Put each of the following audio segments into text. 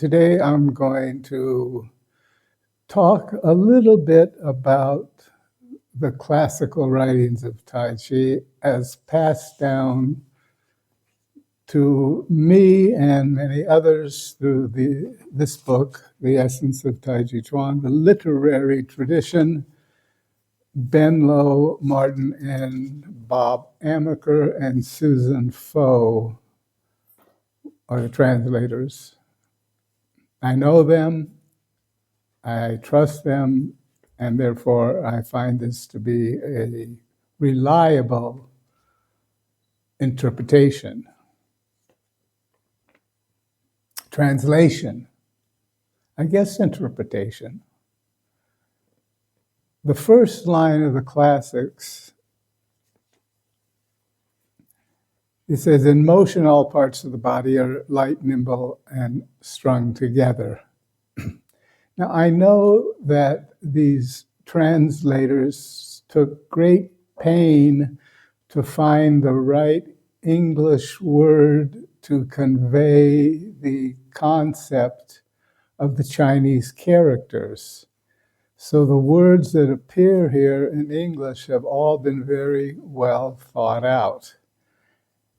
Today I'm going to talk a little bit about the classical writings of Tai Chi as passed down to me and many others through this book, The Essence of Tai Chi Chuan, the literary tradition. Ben Lowe, Martin and Bob Amaker, and Susan Foe are the translators. I know them, I trust them, and therefore I find this to be a reliable interpretation. Translation, I guess interpretation. The first line of the classics, it says, in motion all parts of the body are light, nimble, and strung together. Now, I know that these translators took great pain to find the right English word to convey the concept of the Chinese characters. So the words that appear here in English have all been very well thought out.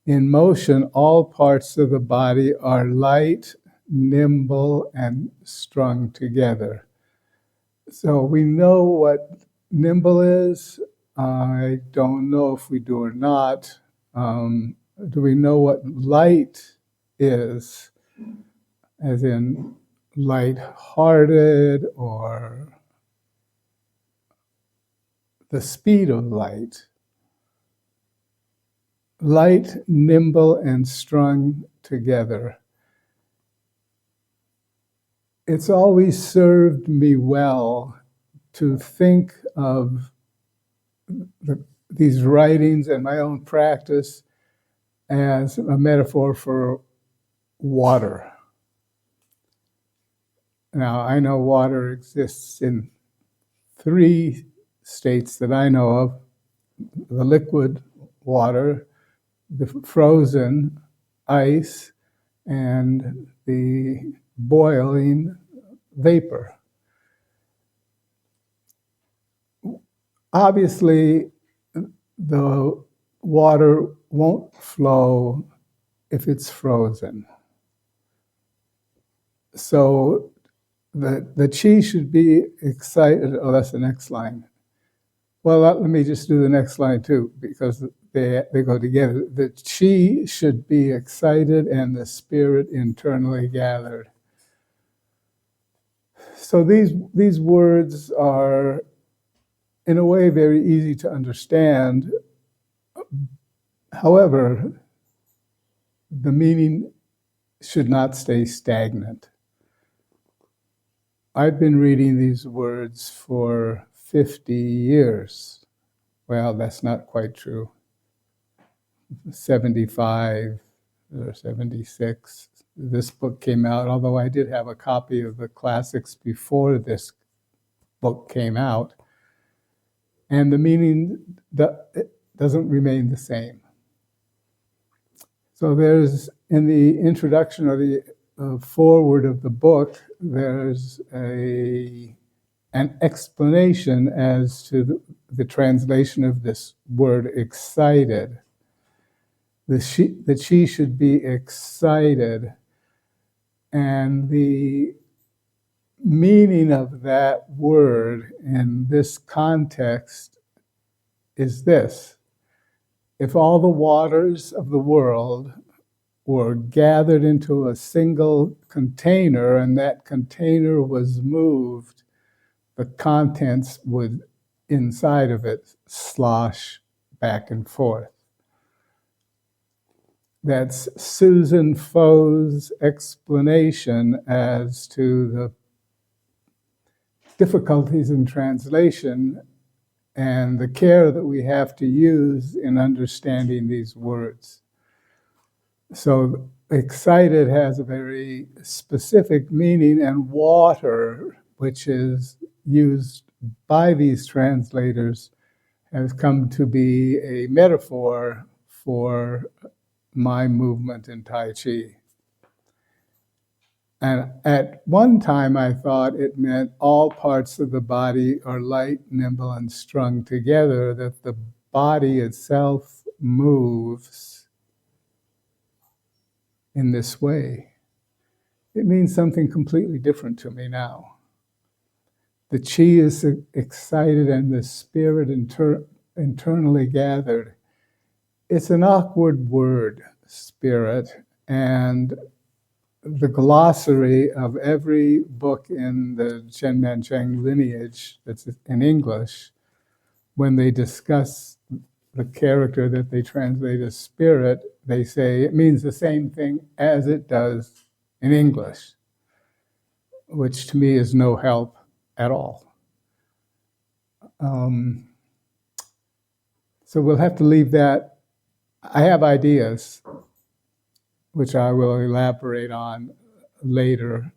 In motion, all parts of the body are light, nimble, and strung together. So we know what nimble is. I don't know if we do or not. Do we know what light is? As in light-hearted or the speed of light. Light, nimble, and strung together. It's always served me well to think of these writings and my own practice as a metaphor for water. Now, I know water exists in three states that I know of: the liquid water, the frozen ice, and the boiling vapor. Obviously, the water won't flow if it's frozen. So the qi should be excited. Oh, that's the next line. Well, let me just do the next line too, because they go together. The qi should be excited and the spirit internally gathered. So these words are, in a way, very easy to understand. However, the meaning should not stay stagnant. I've been reading these words for 50 years. Well, that's not quite true. 75 or 76. This book came out, although I did have a copy of the classics before this book came out. And the meaning doesn't remain the same. So there's, in the introduction or the foreword of the book, there's an explanation as to the translation of this word excited. The qi should be excited. And the meaning of that word in this context is this: if all the waters of the world were gathered into a single container and that container was moved, the contents would, inside of it, slosh back and forth. That's Susan Foe's explanation as to the difficulties in translation and the care that we have to use in understanding these words. So excited has a very specific meaning, and water, which is used by these translators, has come to be a metaphor for my movement in Tai Chi. And at one time, I thought it meant all parts of the body are light, nimble, and strung together, that the body itself moves in this way. It means something completely different to me now. The chi is excited and the spirit internally gathered. It's an awkward word, spirit, and the glossary of every book in the Chen Mancheng lineage that's in English, when they discuss the character that they translate as spirit, they say it means the same thing as it does in English, which to me is no help at all. So we'll have to leave that. I have ideas, which I will elaborate on later.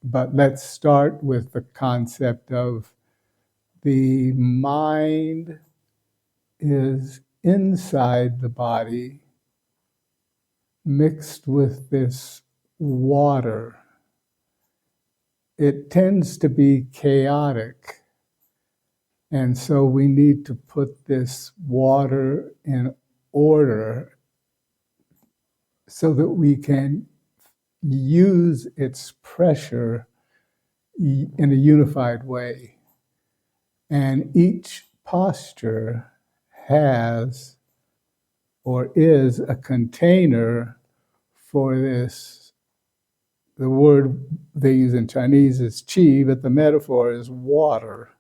But let's start with the concept of the mind is inside the body, mixed with this water. It tends to be chaotic, and so we need to put this water in order so that we can use its pressure in a unified way. And each posture has or is a container for this. The word they use in Chinese is qi, but the metaphor is water.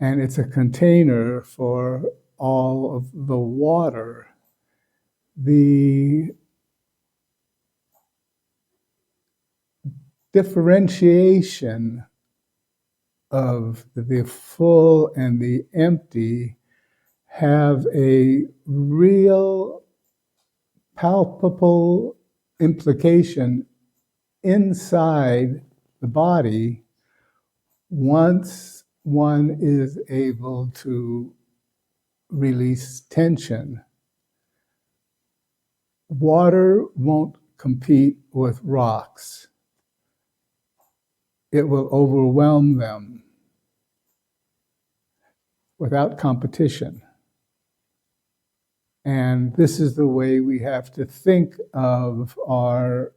And it's a container for all of the water. The differentiation of the full and the empty have a real palpable implication inside the body once one is able to release tension. Water won't compete with rocks. It will overwhelm them without competition. And this is the way we have to think of our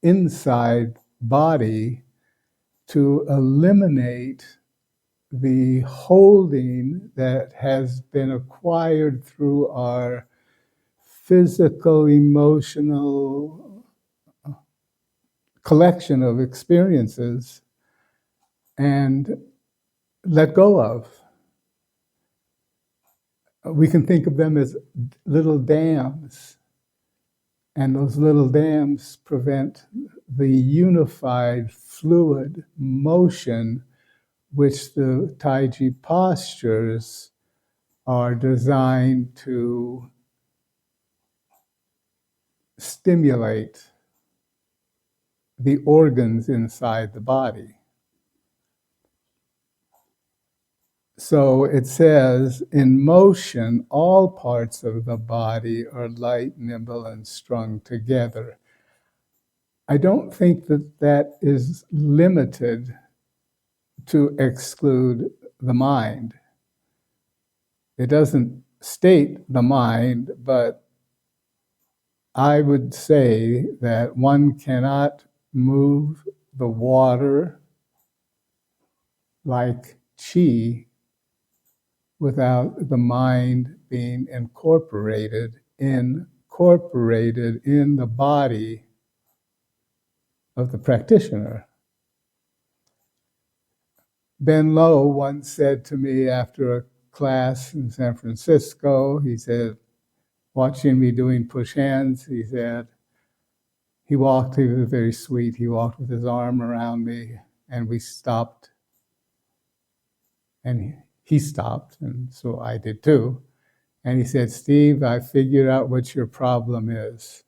inside body to eliminate the holding that has been acquired through our physical, emotional collection of experiences and let go of. We can think of them as little dams, and those little dams prevent the unified fluid motion which the Taiji postures are designed to stimulate the organs inside the body. So it says, in motion, all parts of the body are light, nimble, and strung together. I don't think that that is limited to exclude the mind. It doesn't state the mind, but I would say that one cannot move the water like qi without the mind being incorporated in the body of the practitioner. Ben Lowe once said to me after a class in San Francisco, he said, watching me doing push hands, he said, he was very sweet, he walked with his arm around me, and we stopped. And he stopped, and so I did too. And he said, Steve, I figured out what your problem is.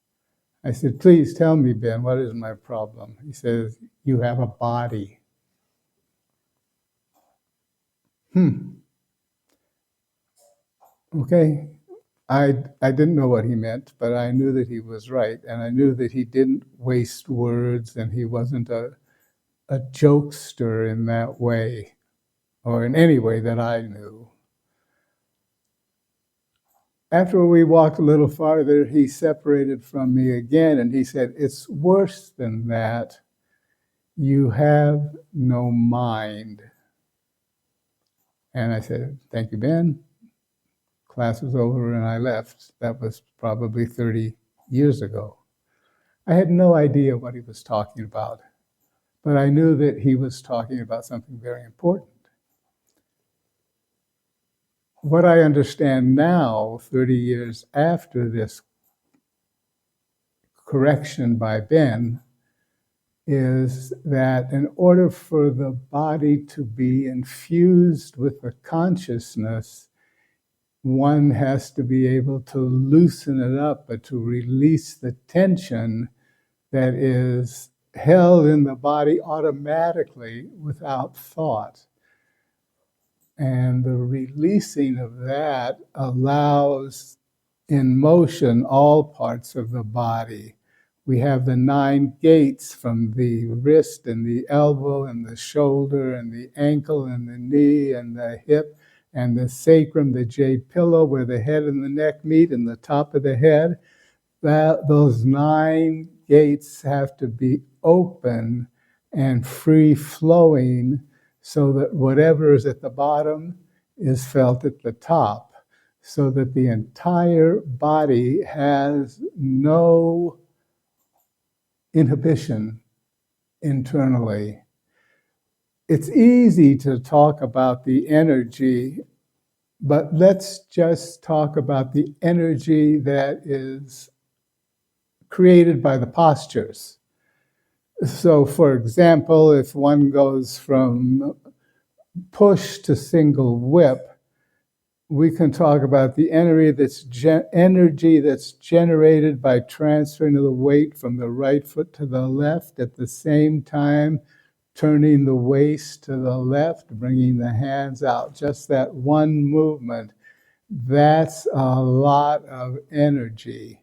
I said, please tell me, Ben, what is my problem? He says, you have a body. Okay, I didn't know what he meant, but I knew that he was right, and I knew that he didn't waste words, and he wasn't a jokester in that way, or in any way that I knew. After we walked a little farther, he separated from me again, and he said, "It's worse than that. You have no mind." And I said, "Thank you, Ben." Class was over and I left. That was probably 30 years ago. I had no idea what he was talking about, but I knew that he was talking about something very important. What I understand now, 30 years after this correction by Ben, is that in order for the body to be infused with the consciousness, one has to be able to loosen it up, but to release the tension that is held in the body automatically without thought. And the releasing of that allows in motion all parts of the body. We have the 9 gates from the wrist and the elbow and the shoulder and the ankle and the knee and the hip and the sacrum, the jade pillow where the head and the neck meet and the top of the head. Those 9 gates have to be open and free flowing so that whatever is at the bottom is felt at the top, so that the entire body has no inhibition internally. It's easy to talk about the energy, but let's just talk about the energy that is created by the postures. So, for example, if one goes from push to single whip, we can talk about the energy that's generated by transferring the weight from the right foot to the left, at the same time turning the waist to the left, bringing the hands out. Just that one movement, that's a lot of energy.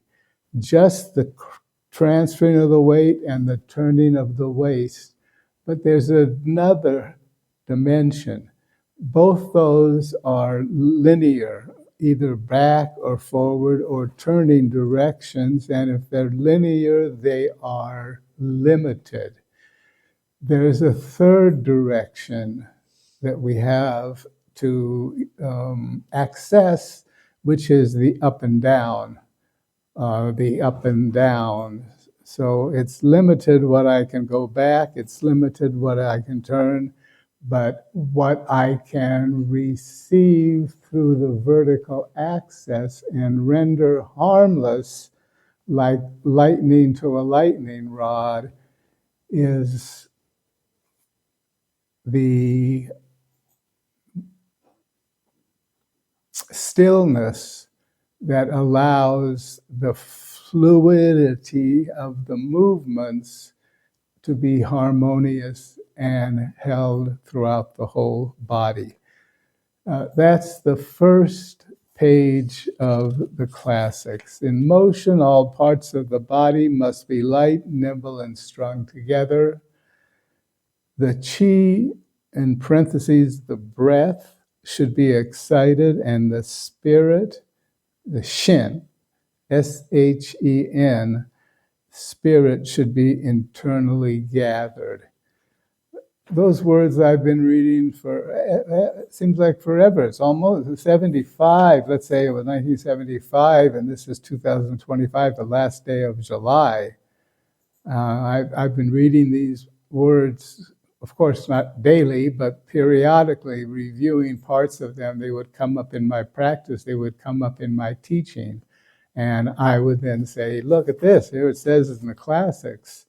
Just the transferring of the weight and the turning of the waist. But there's another dimension. Both those are linear, either back or forward or turning directions. And if they're linear, they are limited. There's a third direction that we have to access, which is the up and down. So it's limited what I can go back, it's limited what I can turn, but what I can receive through the vertical axis and render harmless, like lightning to a lightning rod, is the stillness that allows the fluidity of the movements to be harmonious and held throughout the whole body. That's the first page of the classics. In motion, all parts of the body must be light, nimble, and strung together. The chi, in parentheses, the breath, should be excited, and the spirit, the shen, S-H-E-N, spirit should be internally gathered. Those words I've been reading for, it seems like forever. It's almost 75, let's say it was 1975, and this is 2025, the last day of July. I've been reading these words, of course not daily, but periodically reviewing parts of them. They would come up in my practice, they would come up in my teaching. And I would then say, look at this, here it says in the classics.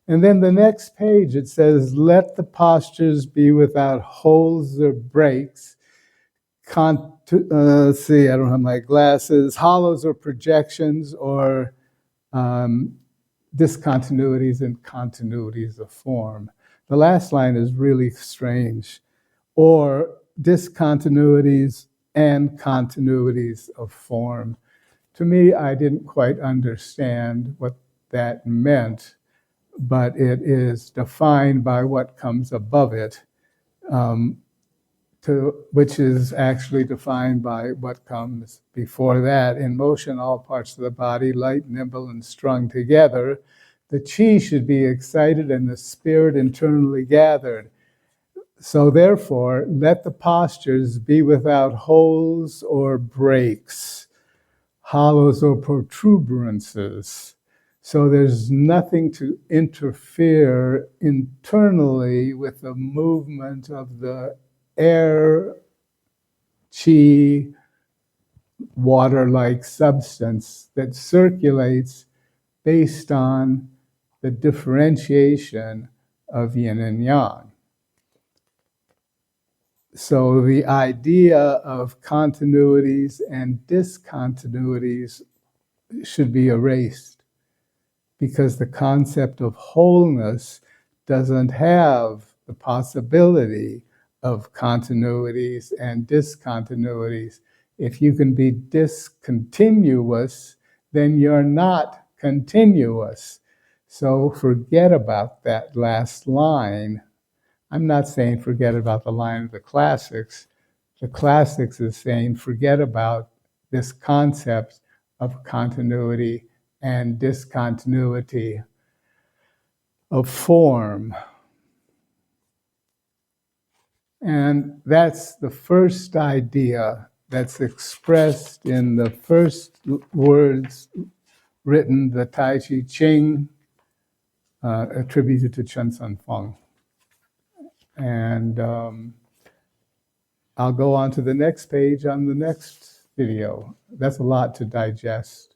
And then the next page, it says, let the postures be without holes or breaks. Let's see, I don't have my glasses. Hollows or projections or discontinuities and continuities of form. The last line is really strange. Or discontinuities and continuities of form. to me, I didn't quite understand what that meant, but it is defined by what comes above it, um, which is actually defined by what comes before that. In motion, all parts of the body, light, nimble, and strung together. The chi should be excited and the spirit internally gathered. So therefore, let the postures be without holes or breaks, hollows or protuberances. So there's nothing to interfere internally with the movement of the air, chi, water-like substance that circulates based on the differentiation of yin and yang. So the idea of continuities and discontinuities should be erased, because the concept of wholeness doesn't have the possibility of continuities and discontinuities. If you can be discontinuous, then you're not continuous. So forget about that last line. I'm not saying forget about the line of the classics. The classics is saying forget about this concept of continuity and discontinuity of form. And that's the first idea that's expressed in the first words written, the Tai Chi Ching, attributed to Chen Sun Feng. And I'll go on to the next page on the next video. That's a lot to digest.